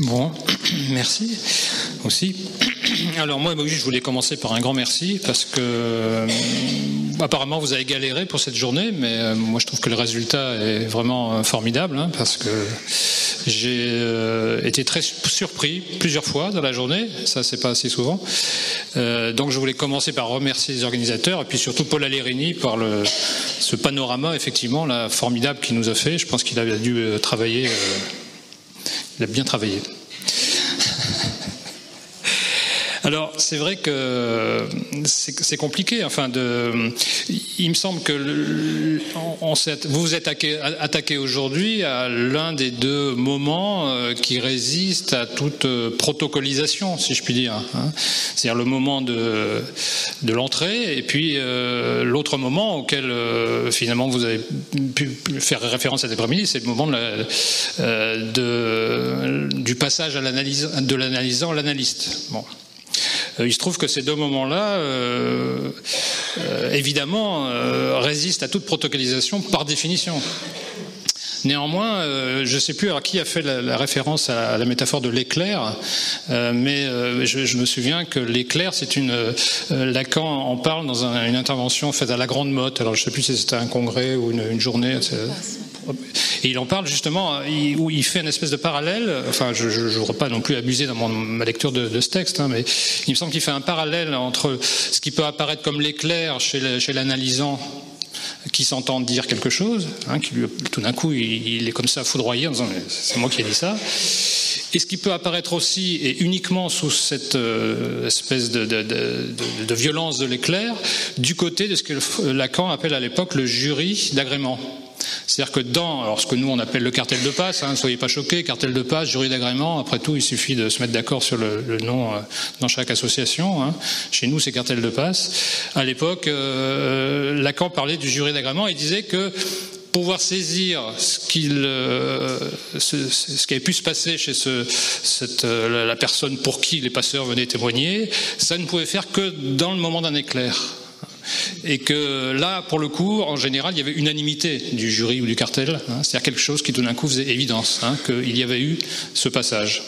Bon, merci aussi. Alors moi, je voulais commencer par un grand merci parce que apparemment vous avez galéré pour cette journée, mais moi je trouve que le résultat est vraiment formidable, hein, parce que j'ai été très surpris plusieurs fois dans la journée, ça c'est pas assez souvent. Donc je voulais commencer par remercier les organisateurs et puis surtout Paul Allerini par ce panorama effectivement là formidable qu'il nous a fait. Je pense qu'il a dû travailler. Il a bien travaillé. Alors, c'est vrai que c'est compliqué. Il me semble que vous vous êtes attaqué aujourd'hui à l'un des deux moments qui résistent à toute protocolisation, si je puis dire. Hein. C'est-à-dire le moment de l'entrée et puis l'autre moment auquel finalement vous avez pu faire référence cet après-midi, c'est le moment du passage de l'analysant à l'analyste. Bon. Il se trouve que ces deux moments-là, évidemment, résistent à toute protocolisation par définition. Néanmoins, je ne sais plus à qui a fait la référence à la métaphore de l'éclair, mais je me souviens que l'éclair, c'est Lacan en parle dans une intervention faite à la Grande Motte. Alors je ne sais plus si c'était un congrès ou une journée. Et il en parle justement, où il fait une espèce de parallèle. Enfin, je ne voudrais pas non plus abuser dans ma lecture de ce texte, hein, mais il me semble qu'il fait un parallèle entre ce qui peut apparaître comme l'éclair chez l'analysant, qui s'entend dire quelque chose, hein, qui lui, tout d'un coup il est comme ça foudroyé en disant c'est moi qui ai dit ça, et ce qui peut apparaître aussi et uniquement sous cette espèce de violence de l'éclair du côté de ce que Lacan appelle à l'époque le jury d'agrément. C'est-à-dire que alors ce que nous on appelle le cartel de passe, hein, ne soyez pas choqués, cartel de passe, jury d'agrément, après tout il suffit de se mettre d'accord sur le nom dans chaque association, hein. Chez nous c'est cartel de passe. À l'époque, Lacan parlait du jury d'agrément et disait que pour pouvoir saisir ce qui avait pu se passer chez la personne pour qui les passeurs venaient témoigner, ça ne pouvait faire que dans le moment d'un éclair. Et que là, pour le coup, en général, il y avait unanimité du jury ou du cartel, hein, c'est-à-dire quelque chose qui tout d'un coup faisait évidence, hein, qu'il y avait eu ce passage.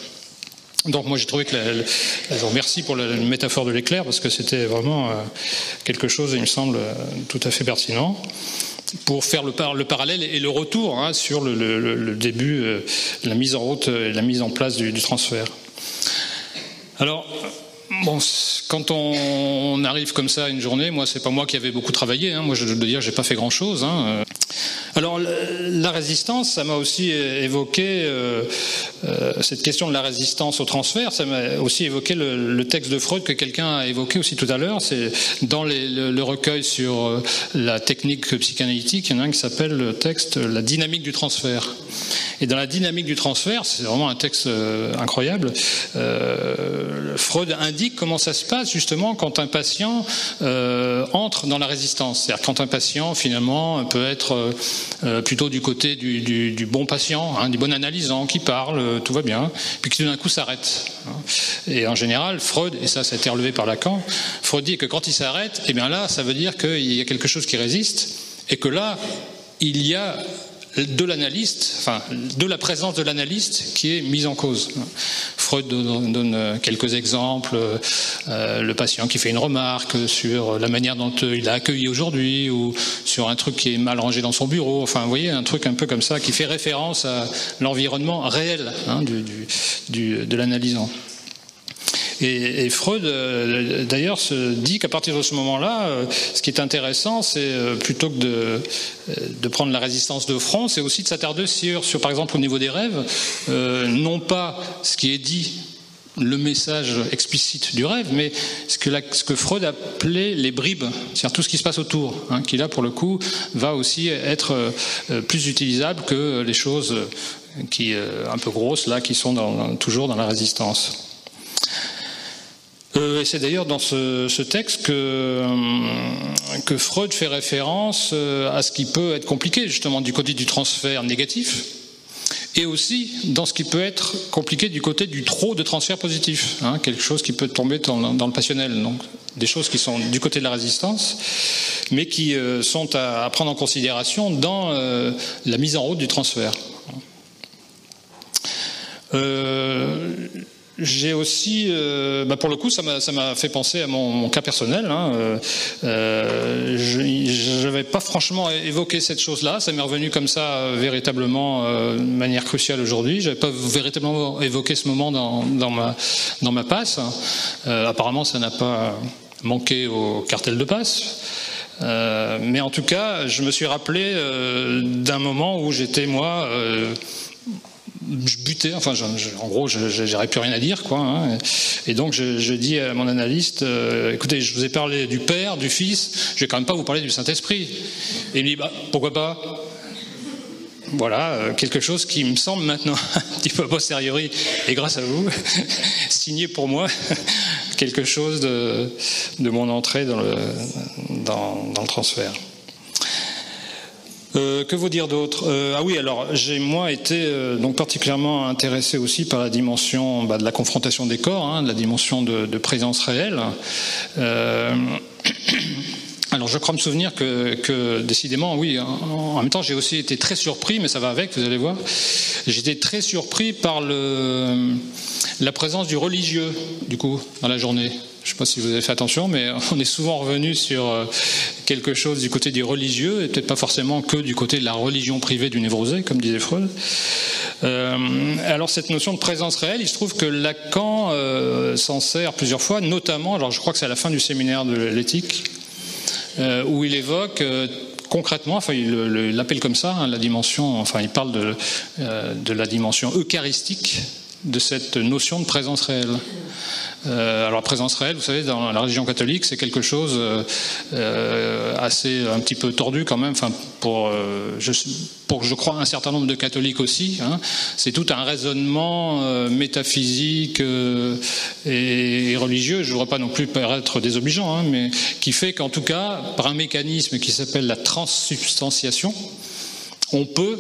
Donc moi j'ai trouvé que je vous remercie pour la métaphore de l'éclair parce que c'était vraiment quelque chose, il me semble, tout à fait pertinent pour faire le parallèle et le retour, hein, sur le début, la mise en route et la mise en place du transfert. Alors, bon, quand on arrive comme ça à une journée, moi c'est pas moi qui avais beaucoup travaillé, hein, moi je dois dire j'ai pas fait grand chose, hein. Alors la résistance, ça m'a aussi évoqué cette question de la résistance au transfert, ça m'a aussi évoqué le texte de Freud que quelqu'un a évoqué aussi tout à l'heure, c'est dans le recueil sur la technique psychanalytique, il y en a un qui s'appelle le texte La dynamique du transfert. Et dans la dynamique du transfert, c'est vraiment un texte incroyable, Freud indique comment ça se passe justement quand un patient entre dans la résistance. C'est-à-dire quand un patient finalement peut être plutôt du côté du bon patient, hein, du bon analysant qui parle, tout va bien, puis qui tout d'un coup s'arrête. Et en général, Freud, et ça a été relevé par Lacan, Freud dit que quand il s'arrête, eh bien là, ça veut dire qu'il y a quelque chose qui résiste, et que là, il y a de l'analyste, enfin de la présence de l'analyste qui est mise en cause. Freud donne quelques exemples, le patient qui fait une remarque sur la manière dont il a accueilli aujourd'hui ou sur un truc qui est mal rangé dans son bureau, enfin vous voyez, un truc un peu comme ça qui fait référence à l'environnement réel, hein, de l'analysant. Et Freud, d'ailleurs, se dit qu'à partir de ce moment-là, ce qui est intéressant, c'est plutôt que de prendre la résistance de front, c'est aussi de s'attarder sur par exemple, au niveau des rêves, non pas ce qui est dit, le message explicite du rêve, mais ce que Freud appelait les bribes, c'est-à-dire tout ce qui se passe autour, hein, qui là, pour le coup, va aussi être plus utilisable que les choses un peu grosses, là, qui sont toujours dans la résistance. Et c'est d'ailleurs dans ce texte que Freud fait référence à ce qui peut être compliqué justement du côté du transfert négatif et aussi dans ce qui peut être compliqué du côté du trop de transfert positif, hein, quelque chose qui peut tomber dans le passionnel, donc des choses qui sont du côté de la résistance mais qui sont à prendre en considération dans la mise en route du transfert. J'ai aussi, pour le coup, ça m'a fait penser à mon cas personnel. Je n'avais pas franchement évoqué cette chose-là. Ça m'est revenu comme ça véritablement de manière cruciale aujourd'hui. Je n'avais pas véritablement évoqué ce moment dans ma passe. Apparemment, ça n'a pas manqué au cartel de passe. Mais en tout cas, je me suis rappelé d'un moment où j'étais, moi... je butais, enfin, en gros, j'aurais plus rien à dire, quoi. Hein. Et donc, je dis à mon analyste, écoutez, je vous ai parlé du Père, du Fils, je vais quand même pas vous parler du Saint-Esprit. Et il me dit, pourquoi pas ? Voilà, quelque chose qui me semble maintenant, un petit peu a posteriori, et grâce à vous, signé pour moi, quelque chose de mon entrée dans le transfert. Que vous dire d'autre ? Ah oui, alors j'ai moi été donc particulièrement intéressé aussi par la dimension de la confrontation des corps, de la dimension de présence réelle. Alors je crois me souvenir que décidément, oui, en même temps j'ai aussi été très surpris, mais ça va avec, vous allez voir. J'étais très surpris par la présence du religieux, du coup, dans la journée. Je ne sais pas si vous avez fait attention, mais on est souvent revenu sur quelque chose du côté des religieux, et peut-être pas forcément que du côté de la religion privée du névrosé, comme disait Freud. Alors cette notion de présence réelle, il se trouve que Lacan s'en sert plusieurs fois, notamment, alors je crois que c'est à la fin du séminaire de l'éthique, où il évoque concrètement, enfin il l'appelle comme ça, la dimension, enfin il parle de la dimension eucharistique de cette notion de présence réelle. Alors la présence réelle, vous savez, dans la religion catholique, c'est quelque chose assez un petit peu tordu quand même. Enfin, pour je crois un certain nombre de catholiques aussi. C'est tout un raisonnement métaphysique et religieux. Je ne voudrais pas non plus paraître désobligeant, mais qui fait qu'en tout cas, par un mécanisme qui s'appelle la transsubstantiation, on peut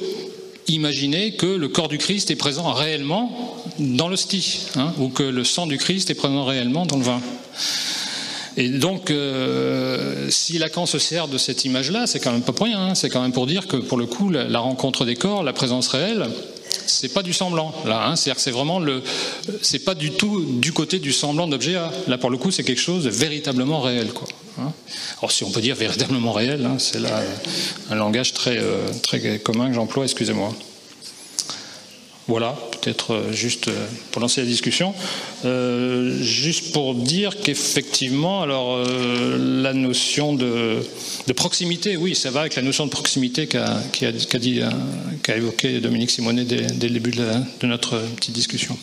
imaginer que le corps du Christ est présent réellement dans l'hostie, ou que le sang du Christ est présent réellement dans le vin. Et donc, si Lacan se sert de cette image-là, c'est quand même pas pour rien. C'est quand même pour dire que, pour le coup, la rencontre des corps, la présence réelle, c'est pas du semblant. Là, c'est-à-dire que c'est vraiment c'est pas du tout du côté du semblant d'objet A. Là, pour le coup, c'est quelque chose de véritablement réel, quoi. Alors, si on peut dire véritablement réel, c'est là un langage très commun que j'emploie. Excusez-moi. Voilà, peut-être juste pour lancer la discussion. Juste pour dire qu'effectivement, alors la notion de proximité, oui, ça va avec la notion de proximité qu'a évoqué Dominique Simonet dès le début de notre petite discussion.